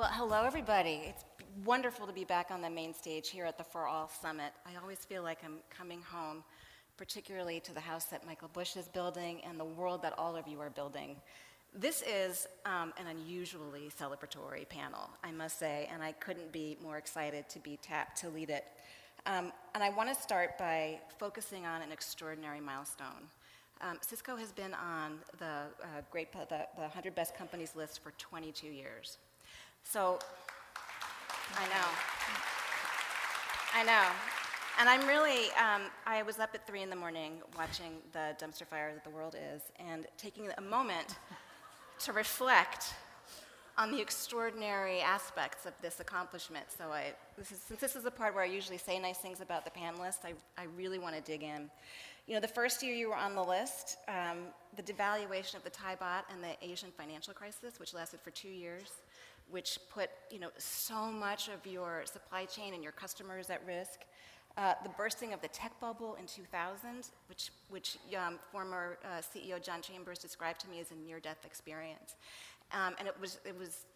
Well, hello, everybody. It's wonderful to be back on the main stage here at the For All Summit. I always feel like I'm coming home, particularly to the house that Michael Bush is building and the world that all of you are building. This is an unusually celebratory panel, I must say, and I couldn't be more excited to be tapped to lead it. And I want to start by focusing on an extraordinary milestone. Cisco has been on the 100 Best Companies list for 22 years. So, I know. And I'm really, I was up at 3 in the morning watching the dumpster fire that the world is and taking a moment to reflect on the extraordinary aspects of this accomplishment. So since this is the part where I usually say nice things about the panelists, I really want to dig in. You know, the first year you were on the list, the devaluation of the Thai baht and the Asian financial crisis, which lasted for 2 years, which put so much of your supply chain and your customers at risk. The bursting of the tech bubble in 2000, which former CEO John Chambers described to me as a near-death experience. And it was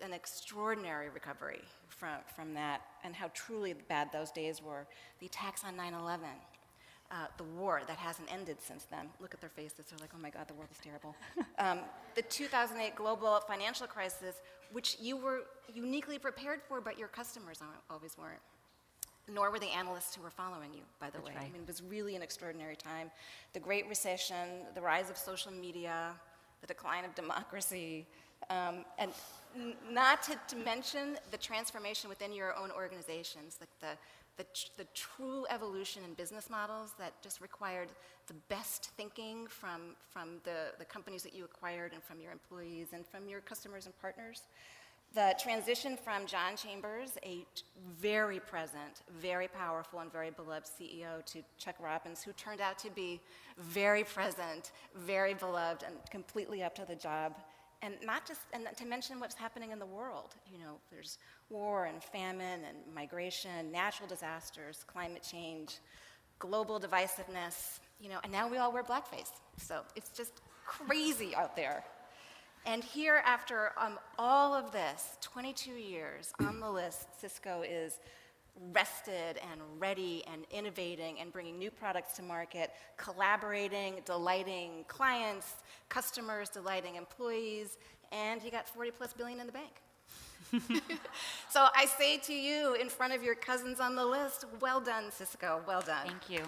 an extraordinary recovery from that, and how truly bad those days were. The attacks on 9/11. The war that hasn't ended since then. Look at their faces. They're like, oh my God, the world is terrible. The 2008 global financial crisis, which you were uniquely prepared for, but your customers always weren't. Nor were the analysts who were following you, by the way. Right. I mean, it was really an extraordinary time. The Great Recession, the rise of social media, the decline of democracy, and not to mention the transformation within your own organizations, like the true evolution in business models that just required the best thinking from the companies that you acquired and from your employees and from your customers and partners. The transition from John Chambers, a very present, very powerful, and very beloved CEO, to Chuck Robbins, who turned out to be very present, very beloved, and completely up to the job. And to mention what's happening in the world. There's war and famine and migration, natural disasters, climate change, global divisiveness, and now we all wear blackface. So it's just crazy out there. And here, after all of this, 22 years on the list, Cisco is rested and ready and innovating and bringing new products to market, collaborating, delighting clients, customers, delighting employees, and you got $40+ billion in the bank. So I say to you, in front of your cousins on the list, well done, Cisco, well done. Thank you.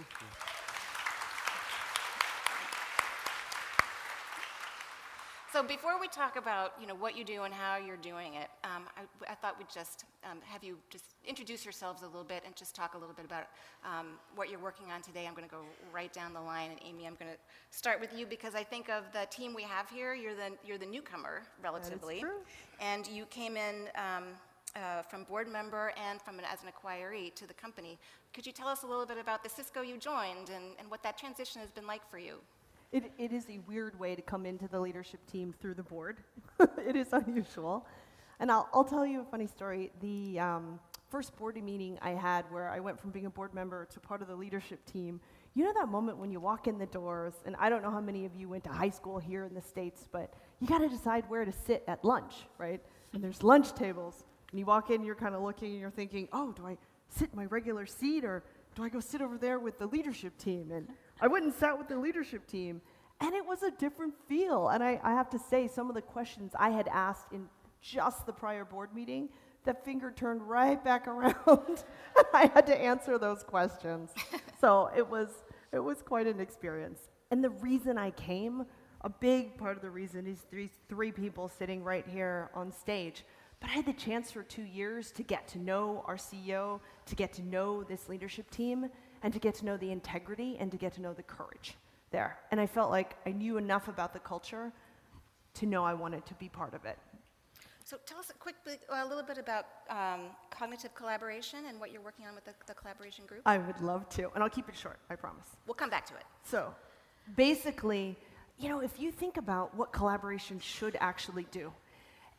So before we talk about what you do and how you're doing it, I thought we'd just have you just introduce yourselves a little bit and just talk a little bit about what you're working on today. I'm going to go right down the line, and Amy, I'm going to start with you because I think of the team we have here. You're the newcomer, relatively, that is true. And you came in from board member and as an acquiree to the company. Could you tell us a little bit about the Cisco you joined and what that transition has been like for you? It is a weird way to come into the leadership team through the board. It is unusual. And I'll tell you a funny story. The first board meeting I had where I went from being a board member to part of the leadership team, you know that moment when you walk in the doors, and I don't know how many of you went to high school here in the States, but you got to decide where to sit at lunch, right? And there's lunch tables. And you walk in, you're kind of looking, and you're thinking, oh, do I sit in my regular seat, or do I go sit over there with the leadership team? And I went and sat with the leadership team, and it was a different feel. And I have to say, some of the questions I had asked in just the prior board meeting, the finger turned right back around, and I had to answer those questions. So it was quite an experience. And the reason I came, a big part of the reason is these three people sitting right here on stage. But I had the chance for 2 years to get to know our CEO, to get to know this leadership team, and to get to know the integrity and to get to know the courage there. And I felt like I knew enough about the culture to know I wanted to be part of it. So tell us a little bit about cognitive collaboration and what you're working on with the collaboration group. I would love to, and I'll keep it short, I promise. We'll come back to it. So basically, if you think about what collaboration should actually do,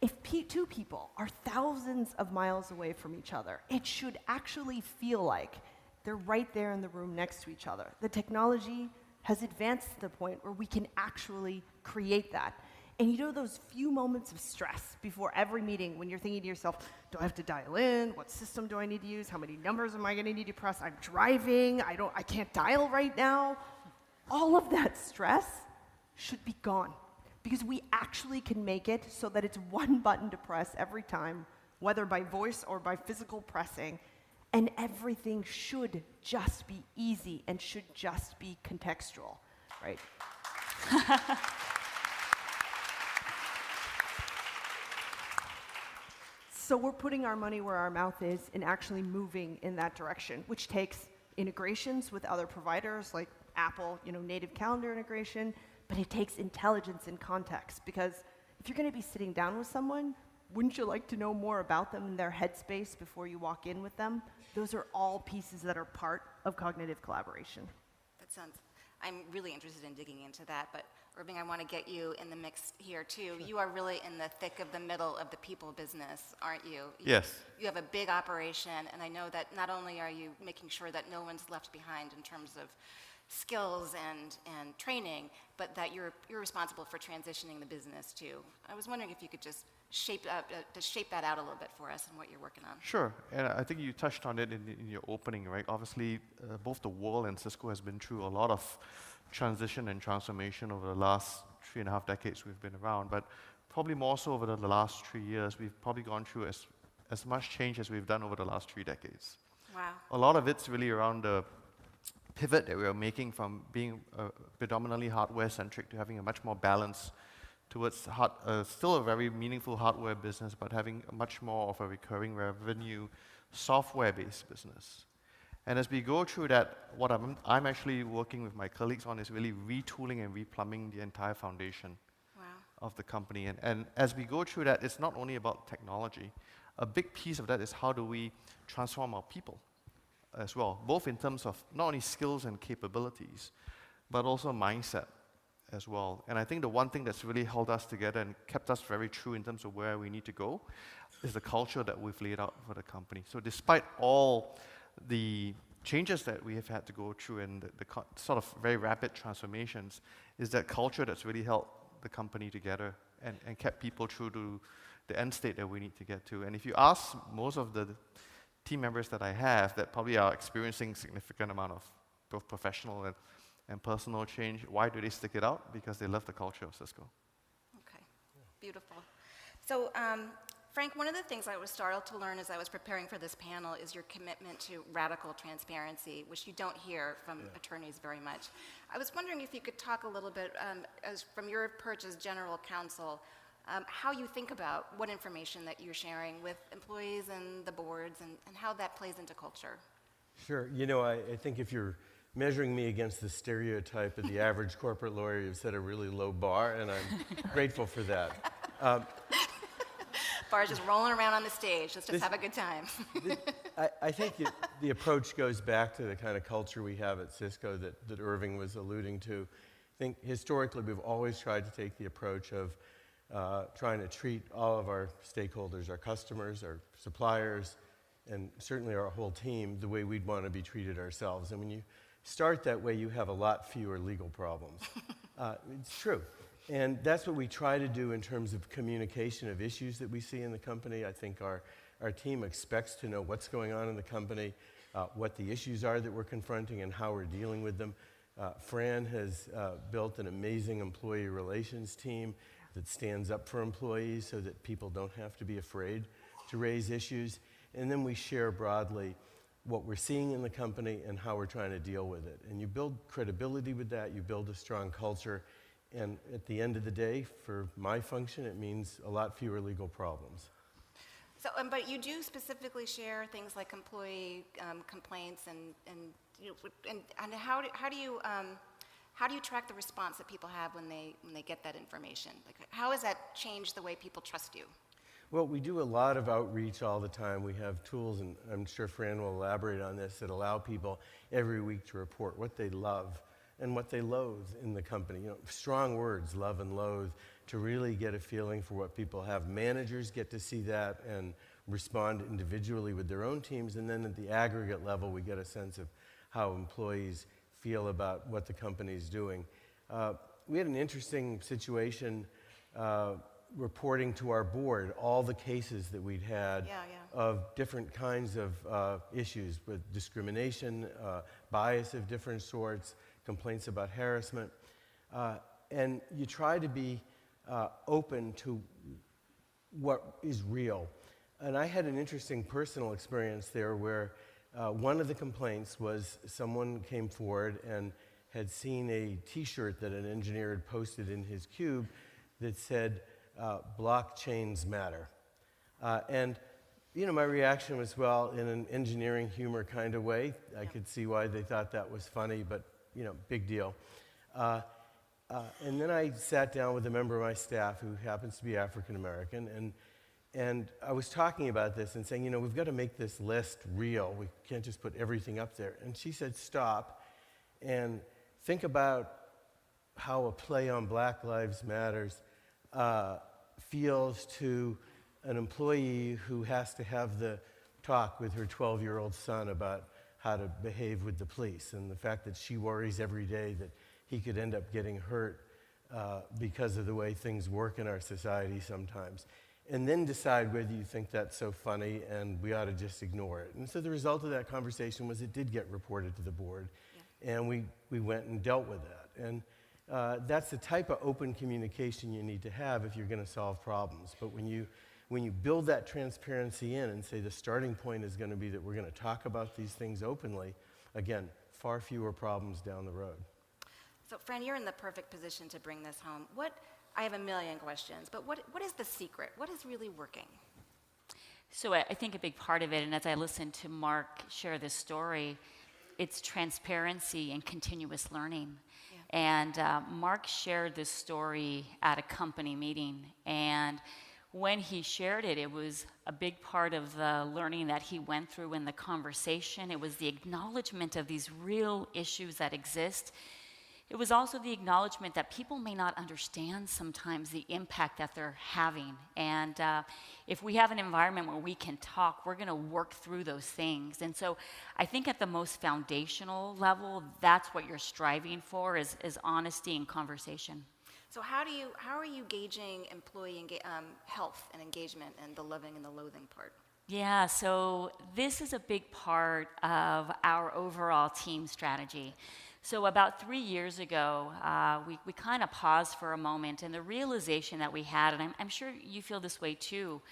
if two people are thousands of miles away from each other, it should actually feel like they're right there in the room next to each other. The technology has advanced to the point where we can actually create that. And you know those few moments of stress before every meeting when you're thinking to yourself, do I have to dial in? What system do I need to use? How many numbers am I going to need to press? I'm driving. I can't dial right now. All of that stress should be gone because we actually can make it so that it's one button to press every time, whether by voice or by physical pressing, and everything should just be easy and should just be contextual, right? So we're putting our money where our mouth is and actually moving in that direction, which takes integrations with other providers like Apple, native calendar integration, but it takes intelligence and context because if you're going to be sitting down with someone, wouldn't you like to know more about them and their headspace before you walk in with them? Those are all pieces that are part of cognitive collaboration. I'm really interested in digging into that, but Irving, I want to get you in the mix here too. Sure. You are really in the thick of the middle of the people business, aren't you? Yes. You have a big operation, and I know that not only are you making sure that no one's left behind in terms of skills and training, but that you're responsible for transitioning the business too. I was wondering if you could just shape that out a little bit for us and what you're working on. Sure, and I think you touched on it in your opening, right? Obviously, both the world and Cisco has been through a lot of transition and transformation over the last 3.5 decades we've been around, but probably more so over the last 3 years, we've probably gone through as much change as we've done over the last 3 decades. Wow. A lot of it's really around the pivot that we are making from being predominantly hardware-centric to having a much more balanced towards still a very meaningful hardware business, but having much more of a recurring revenue, software-based business. And as we go through that, what I'm actually working with my colleagues on is really retooling and replumbing the entire foundation of the company. And as we go through that, it's not only about technology. A big piece of that is how do we transform our people as well, both in terms of not only skills and capabilities, but also mindset as well. And I think the one thing that's really held us together and kept us very true in terms of where we need to go is the culture that we've laid out for the company. So despite all the changes that we have had to go through and the sort of very rapid transformations, is that culture that's really held the company together and kept people true to the end state that we need to get to. And if you ask most of the team members that I have that probably are experiencing significant amount of both professional and personal change, why do they stick it out? Because they love the culture of Cisco. Okay, beautiful. So, Frank, one of the things I was startled to learn as I was preparing for this panel is your commitment to radical transparency, which you don't hear from attorneys very much. I was wondering if you could talk a little bit, as from your perch as general counsel, how you think about what information that you're sharing with employees and the boards and how that plays into culture. Sure. I think if you're measuring me against the stereotype of the average corporate lawyer, you've set a really low bar, and I'm grateful for that. Bar's just rolling around on the stage. Let's just have a good time. I think the approach goes back to the kind of culture we have at Cisco that Irving was alluding to. I think historically we've always tried to take the approach of trying to treat all of our stakeholders, our customers, our suppliers, and certainly our whole team the way we'd want to be treated ourselves. And when you start that way, you have a lot fewer legal problems. It's true. And that's what we try to do in terms of communication of issues that we see in the company. I think our team expects to know what's going on in the company, what the issues are that we're confronting, and how we're dealing with them. Fran has built an amazing employee relations team that stands up for employees so that people don't have to be afraid to raise issues. And then we share broadly what we're seeing in the company and how we're trying to deal with it. And you build credibility with that, you build a strong culture, and at the end of the day, for my function, it means a lot fewer legal problems. So, but you do specifically share things like employee complaints and how do you track the response that people have when they get that information? Like, how has that changed the way people trust you? Well, we do a lot of outreach all the time. We have tools, and I'm sure Fran will elaborate on this, that allow people every week to report what they love and what they loathe in the company. Strong words, love and loathe, to really get a feeling for what people have. Managers get to see that and respond individually with their own teams, and then at the aggregate level, we get a sense of how employees feel about what the company's doing. We had an interesting situation reporting to our board all the cases that we'd had of different kinds of issues with discrimination, bias of different sorts, complaints about harassment. And you try to be open to what is real. And I had an interesting personal experience there where one of the complaints was someone came forward and had seen a T-shirt that an engineer had posted in his cube that said, blockchains matter. And my reaction was, well, in an engineering humor kind of way. I could see why they thought that was funny, but, big deal. And then I sat down with a member of my staff who happens to be African American, and I was talking about this and saying, we've got to make this list real. We can't just put everything up there. And she said, stop, and think about how a play on Black Lives Matters feels to an employee who has to have the talk with her 12-year-old son about how to behave with the police, and the fact that she worries every day that he could end up getting hurt because of the way things work in our society sometimes. And then decide whether you think that's so funny and we ought to just ignore it. And so the result of that conversation was it did get reported to the board, and we went and dealt with that. And that's the type of open communication you need to have if you're going to solve problems. But when you build that transparency in and say the starting point is going to be that we're going to talk about these things openly, again, far fewer problems down the road. So, Fran, you're in the perfect position to bring this home. I have a million questions, but what is the secret? What is really working? So I think a big part of it, and as I listened to Mark share this story, it's transparency and continuous learning. And Mark shared this story at a company meeting, and when he shared it, it was a big part of the learning that he went through in the conversation. It was the acknowledgement of these real issues that exist. It was also the acknowledgement that people may not understand sometimes the impact that they're having. And if we have an environment where we can talk, we're going to work through those things. And so I think at the most foundational level, that's what you're striving for is honesty and conversation. So how are you gauging employee health and engagement and the loving and the loathing part? Yeah, so this is a big part of our overall team strategy. So about 3 years ago, we kind of paused for a moment, and the realization that we had, and I'm sure you feel this way too,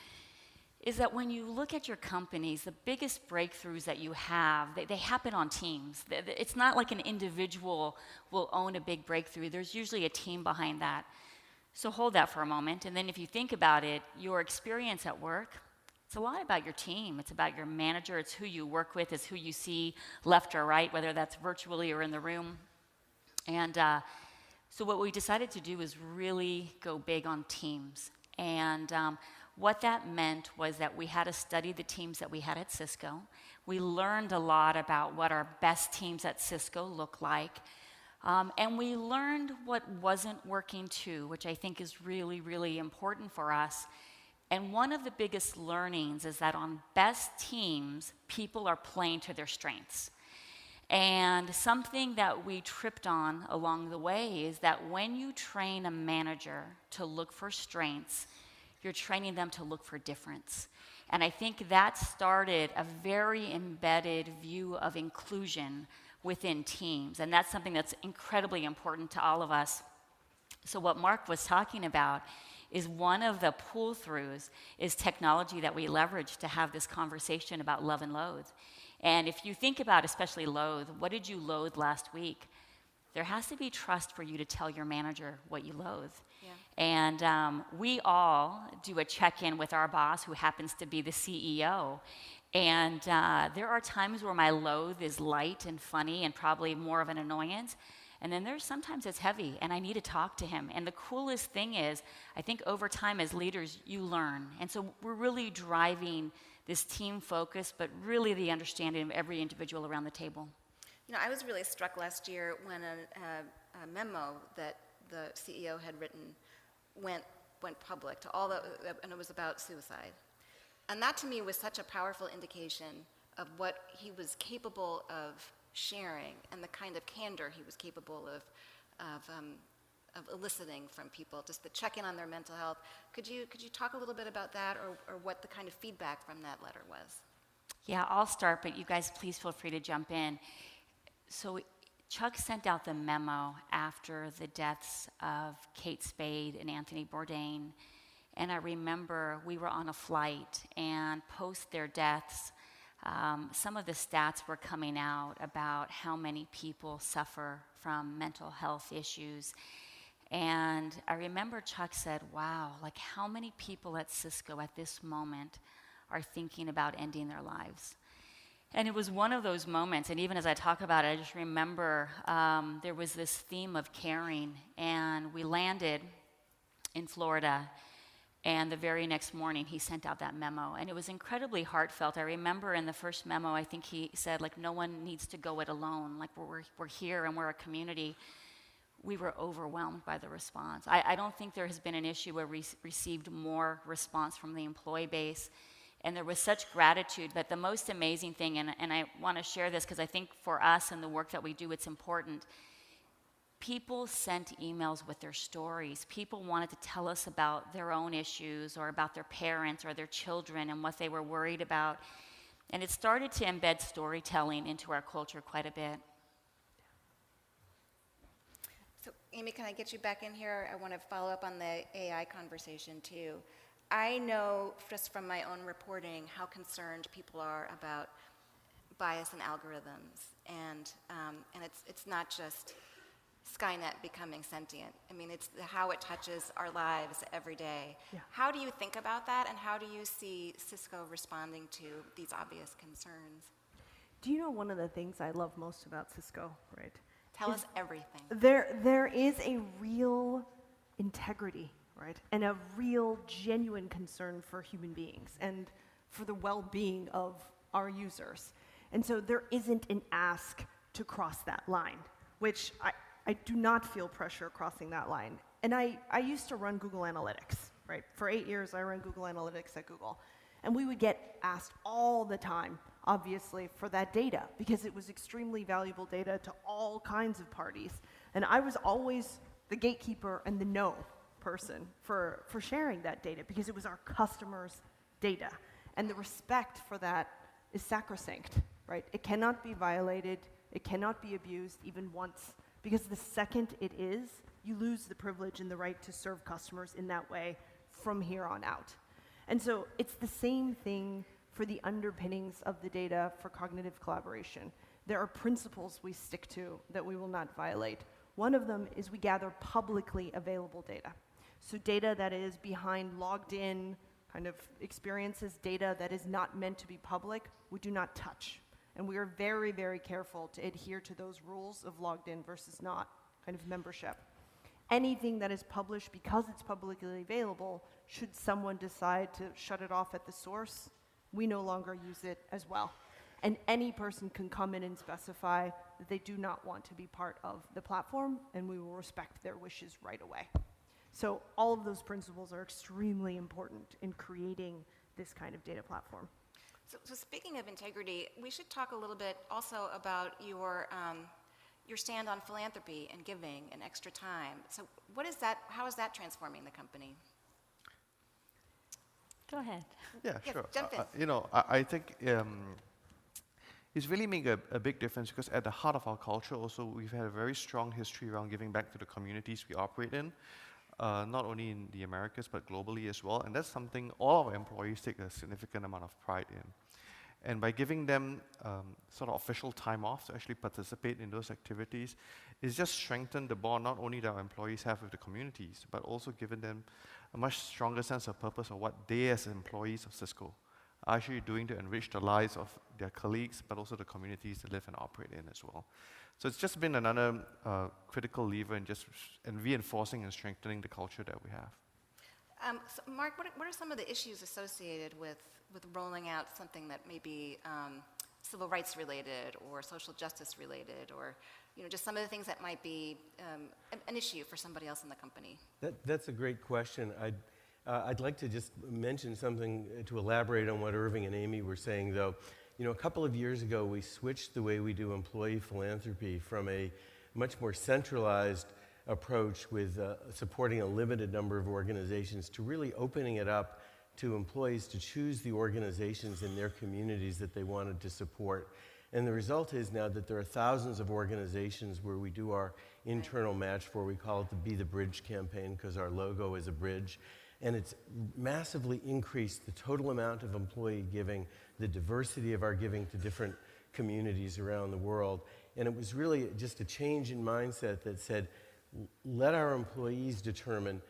is that when you look at your companies, the biggest breakthroughs that you have, they happen on teams. It's not like an individual will own a big breakthrough. There's usually a team behind that. So hold that for a moment, and then if you think about it, your experience at work, it's a lot about your team. It's about your manager. It's who you work with. It's who you see left or right, whether that's virtually or in the room. And so what we decided to do is really go big on teams. And what that meant was that we had to study the teams that we had at Cisco. We learned a lot about what our best teams at Cisco look like. And we learned what wasn't working too, which I think is really, really important for us. And one of the biggest learnings is that on best teams, people are playing to their strengths. And something that we tripped on along the way is that when you train a manager to look for strengths, you're training them to look for difference. And I think that started a very embedded view of inclusion within teams. And that's something that's incredibly important to all of us. So what Mark was talking about is one of the pull-throughs is technology that we leverage to have this conversation about love and loathe. And if you think about especially loathe, what did you loathe last week? There has to be trust for you to tell your manager what you loathe. Yeah. And we all do a check-in with our boss, who happens to be the CEO. And there are times where my loathe is light and funny and probably more of an annoyance. And then there's sometimes it's heavy, and I need to talk to him. And the coolest thing is, I think over time as leaders, you learn. And so we're really driving this team focus, but really the understanding of every individual around the table. I was really struck last year when a memo that the CEO had written went public to all and it was about suicide. And that to me was such a powerful indication of what he was capable of sharing and the kind of candor he was capable of eliciting from people, just the check-in on their mental health. Could you talk a little bit about that, or what the kind of feedback from that letter was? Yeah, I'll start, but you guys please feel free to jump in. So Chuck sent out the memo after the deaths of Kate Spade and Anthony Bourdain, and I remember we were on a flight, and post their deaths, some of the stats were coming out about how many people suffer from mental health issues. And I remember Chuck said, wow, like how many people at Cisco at this moment are thinking about ending their lives? And it was one of those moments, and even as I talk about it, I just remember there was this theme of caring, and we landed in Florida, and the very next morning he sent out that memo, and it was incredibly heartfelt. I remember in the first memo, I think he said, like, no one needs to go it alone, like we're here and we're a community. We were overwhelmed by the response. I don't think there has been an issue where we received more response from the employee base, and there was such gratitude. But the most amazing thing, and I want to share this because I think for us and the work that we do, it's important. People sent emails with their stories. People wanted to tell us about their own issues or about their parents or their children and what they were worried about. And it started to embed storytelling into our culture quite a bit. So, Amy, can I get you back in here? I want to follow up on the AI conversation, too. I know just from my own reporting how concerned people are about bias in algorithms, and it's not just Skynet becoming sentient. I mean, it's how it touches our lives every day. Yeah. How do you think about that, and how do you see Cisco responding to these obvious concerns? Do you know one of the things I love most about Cisco, right? Tell us everything. There is a real integrity, right? And a real genuine concern for human beings and for the well-being of our users. And so there isn't an ask to cross that line, which I do not feel pressure crossing that line. And I used to run Google Analytics, right? For 8 years, I ran Google Analytics at Google. And we would get asked all the time, obviously, for that data, because it was extremely valuable data to all kinds of parties. And I was always the gatekeeper and the no person for sharing that data, because it was our customers' data. And the respect for that is sacrosanct, right? It cannot be violated, it cannot be abused even once, because the second it is, you lose the privilege and the right to serve customers in that way from here on out. And so it's the same thing for the underpinnings of the data for cognitive collaboration. There are principles we stick to that we will not violate. One of them is we gather publicly available data. So data that is behind logged in kind of experiences, data that is not meant to be public, we do not touch. And we are very, very careful to adhere to those rules of logged in versus not kind of membership. Anything that is published because it's publicly available, should someone decide to shut it off at the source, we no longer use it as well. And any person can come in and specify that they do not want to be part of the platform, and we will respect their wishes right away. So all of those principles are extremely important in creating this kind of data platform. So speaking of integrity, we should talk a little bit also about your stand on philanthropy and giving and extra time. So what is that? How is that transforming the company? Go ahead. Yeah, Yes, sure. jump in. I think it's really making a big difference, because at the heart of our culture also, we've had a very strong history around giving back to the communities we operate in, not only in the Americas, but globally as well. And that's something all our employees take a significant amount of pride in. And by giving them sort of official time off to actually participate in those activities, it's just strengthened the bond not only that our employees have with the communities, but also given them a much stronger sense of purpose of what they as employees of Cisco are actually doing to enrich the lives of their colleagues, but also the communities they live and operate in as well. So it's just been another critical lever in just reinforcing and strengthening the culture that we have. So Mark, what are some of the issues associated with rolling out something that may be civil rights related or social justice related, or just some of the things that might be an issue for somebody else in the company? That's a great question. I'd like to just mention something to elaborate on what Irving and Amy were saying, though. A couple of years ago, we switched the way we do employee philanthropy from a much more centralized approach with supporting a limited number of organizations to really opening it up to employees to choose the organizations in their communities that they wanted to support. And the result is now that there are thousands of organizations where we do our internal match for. We call it the Be the Bridge campaign because our logo is a bridge. And it's massively increased the total amount of employee giving, the diversity of our giving to different communities around the world. And it was really just a change in mindset that said, let our employees determine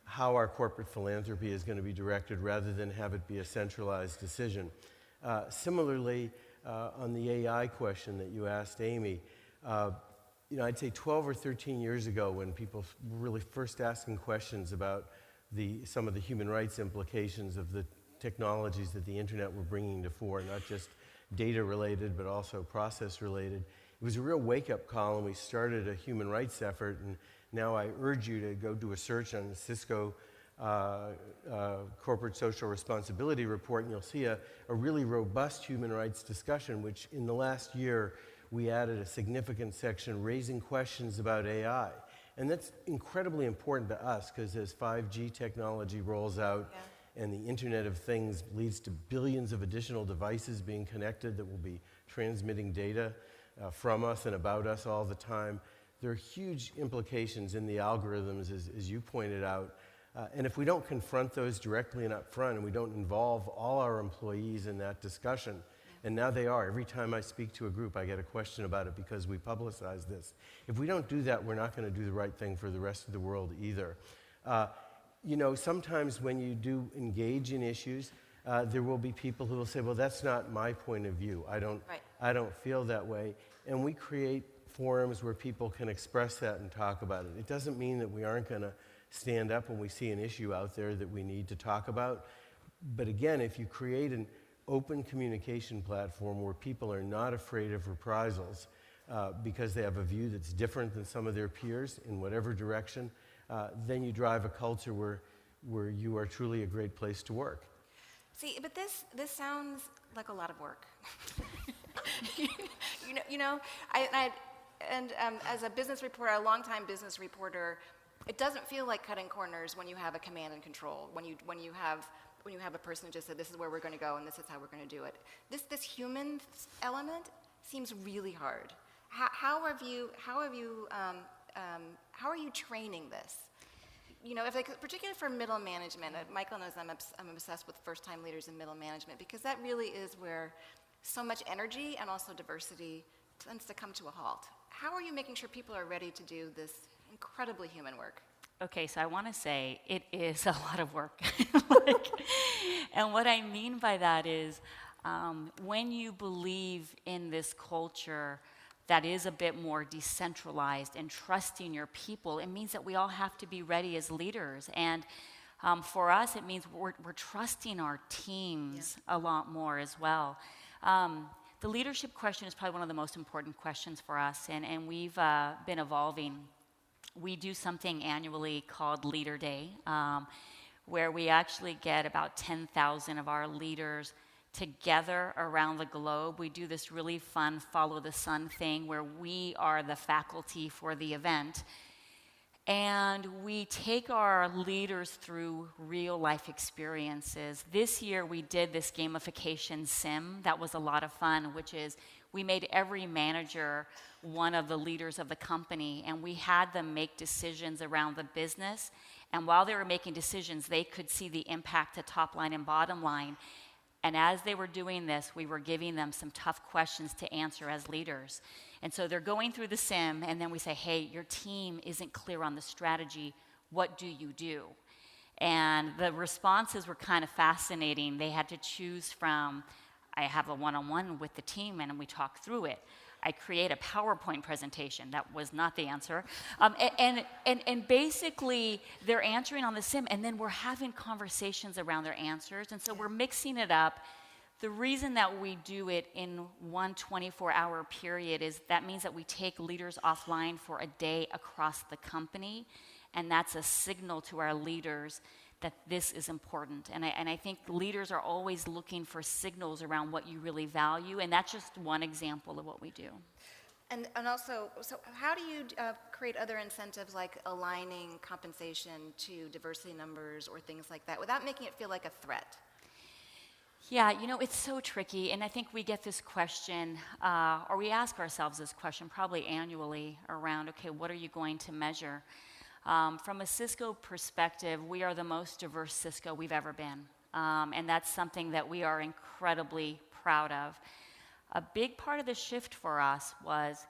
how our corporate philanthropy is going to be directed rather than have it be a centralized decision. Similarly, on the AI question that you asked Amy, I'd say 12 or 13 years ago when people were really first asking questions about some of the human rights implications of the technologies that the internet were bringing to fore, not just data related, but also process related. It was a real wake-up call, and we started a human rights effort, and now I urge you to go do a search on the Cisco Corporate Social Responsibility Report, and you'll see a really robust human rights discussion, which in the last year we added a significant section raising questions about AI. And that's incredibly important to us because as 5G technology rolls out and the Internet of Things leads to billions of additional devices being connected that will be transmitting data from us and about us all the time, there are huge implications in the algorithms, as you pointed out. And if we don't confront those directly and up front, and we don't involve all our employees in that discussion, and now they are. Every time I speak to a group, I get a question about it because we publicize this. If we don't do that, we're not going to do the right thing for the rest of the world either. Sometimes when you do engage in issues, there will be people who will say, well, that's not my point of view. I don't feel that way. And we create forums where people can express that and talk about it. It doesn't mean that we aren't going to stand up when we see an issue out there that we need to talk about. But again, if you create an open communication platform where people are not afraid of reprisals because they have a view that's different than some of their peers in whatever direction, then you drive a culture where you are truly a great place to work. See, but this sounds like a lot of work. As a business reporter, a longtime business reporter, it doesn't feel like cutting corners when you have a command and control. When you have a person who just said, this is where we're going to go and this is how we're going to do it. This human element seems really hard. How are you training this? Particularly for middle management, Michael knows I'm obsessed with first-time leaders in middle management because that really is where so much energy and also diversity tends to come to a halt. How are you making sure people are ready to do this incredibly human work? Okay, so I want to say it is a lot of work. And what I mean by that is when you believe in this culture that is a bit more decentralized and trusting your people, it means that we all have to be ready as leaders. And for us, it means we're trusting our teams a lot more as well. The leadership question is probably one of the most important questions for us, and we've been evolving. We do something annually called Leader Day, where we actually get about 10,000 of our leaders together around the globe. We do this really fun follow the sun thing where we are the faculty for the event. And we take our leaders through real life experiences. This year we did this gamification sim that was a lot of fun, which is we made every manager one of the leaders of the company, and we had them make decisions around the business. And while they were making decisions, they could see the impact to top line and bottom line. And as they were doing this, we were giving them some tough questions to answer as leaders. And so they're going through the sim, and then we say, hey, your team isn't clear on the strategy. What do you do? And the responses were kind of fascinating. They had to choose from, I have a one-on-one with the team, and we talk through it. I create a PowerPoint presentation. That was not the answer. And basically, they're answering on the sim, and then we're having conversations around their answers. And so we're mixing it up. The reason that we do it in one 24-hour period is that means that we take leaders offline for a day across the company, and that's a signal to our leaders that this is important. And I think leaders are always looking for signals around what you really value, and that's just one example of what we do. And also, so how do you create other incentives like aligning compensation to diversity numbers or things like that without making it feel like a threat? Yeah, you know, it's so tricky, and I think we get this question, or we ask ourselves this question probably annually around, okay, what are you going to measure? From a Cisco perspective, we are the most diverse Cisco we've ever been, and that's something that we are incredibly proud of. A big part of the shift for us was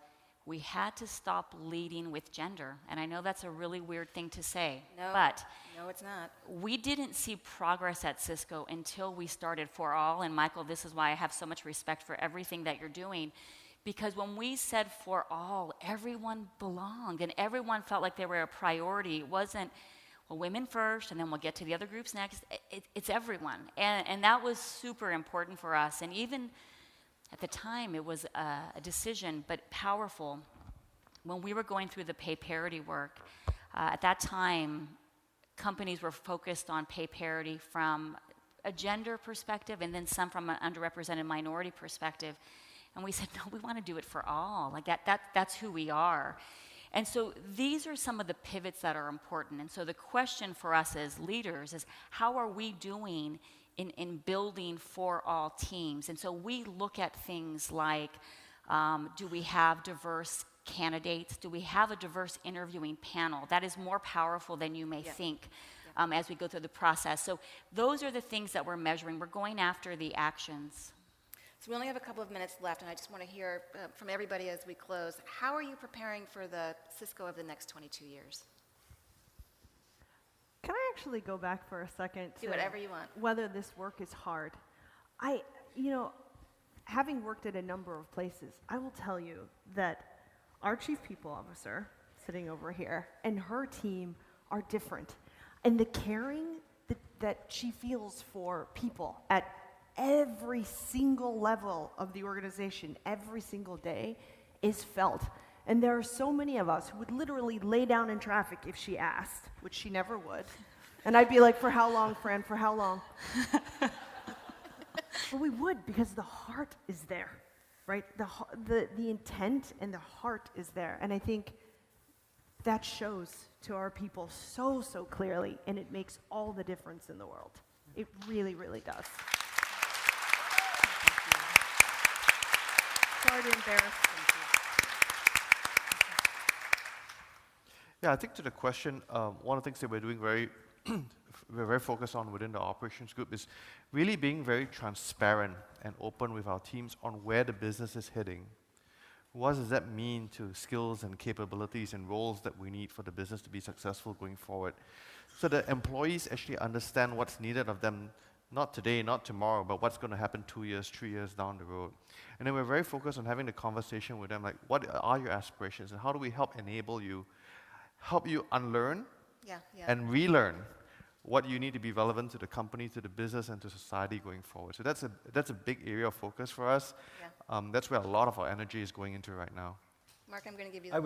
we had to stop leading with gender, and I know that's a really weird thing to say, but No, it's not. we didn't see progress at Cisco until we started For All, and Michael, this is why I have so much respect for everything that you're doing, because when we said For All, everyone belonged, and everyone felt like they were a priority. It wasn't, well, women first, and then we'll get to the other groups next. It's everyone, and that was super important for us, and even at the time, it was a decision, but powerful. When we were going through the pay parity work, at that time, companies were focused on pay parity from a gender perspective and then some from an underrepresented minority perspective. And we said, no, we want to do it for all. Like that's who we are. And so these are some of the pivots that are important. And so the question for us as leaders is, how are we doing in building For All teams? And so we look at things like, do we have diverse candidates? Do we have a diverse interviewing panel? That is more powerful than you may think as we go through the process. So those are the things that we're measuring. We're going after the actions. So we only have a couple of minutes left, and I just want to hear from everybody as we close. How are you preparing for the Cisco of the next 22 years? Can I actually go back for a second Do to whatever you want. whether this work is hard? Having worked at a number of places, I will tell you that our chief people officer, sitting over here, and her team are different. And the caring that she feels for people at every single level of the organization, every single day, is felt. And there are so many of us who would literally lay down in traffic if she asked, which she never would. And I'd be like, for how long, Fran, for how long? But we would, because the heart is there, right? The intent and the heart is there. And I think that shows to our people so, so clearly, and it makes all the difference in the world. It really, really does. Sorry to embarrass you. Yeah, I think to the question, one of the things that we're doing we're very focused on within the operations group is really being very transparent and open with our teams on where the business is heading. What does that mean to skills and capabilities and roles that we need for the business to be successful going forward? So that employees actually understand what's needed of them, not today, not tomorrow, but what's going to happen 2 years, 3 years down the road. And then we're very focused on having the conversation with them, like, what are your aspirations and how do we help enable you, help you unlearn and relearn what you need to be relevant to the company, to the business, and to society going forward. So that's a big area of focus for us. Yeah. That's where a lot of our energy is going into right now. Mark, I'm going to give you the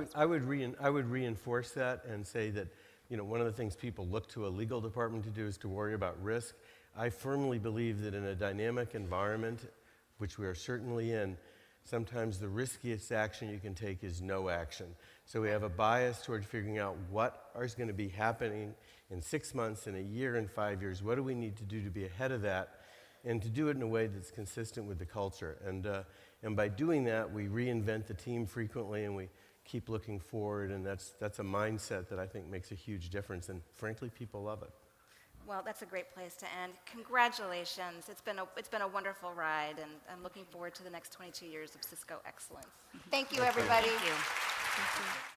I would reinforce that and say that, one of the things people look to a legal department to do is to worry about risk. I firmly believe that in a dynamic environment, which we are certainly in, sometimes the riskiest action you can take is no action. So we have a bias toward figuring out what is going to be happening in 6 months, in a year, in 5 years. What do we need to do to be ahead of that, and to do it in a way that's consistent with the culture? And by doing that, we reinvent the team frequently, and we keep looking forward, and that's a mindset that I think makes a huge difference, and frankly, people love it. Well, that's a great place to end. Congratulations. It's been a wonderful ride, and I'm looking forward to the next 22 years of Cisco excellence. Thank you, everybody. Thank you.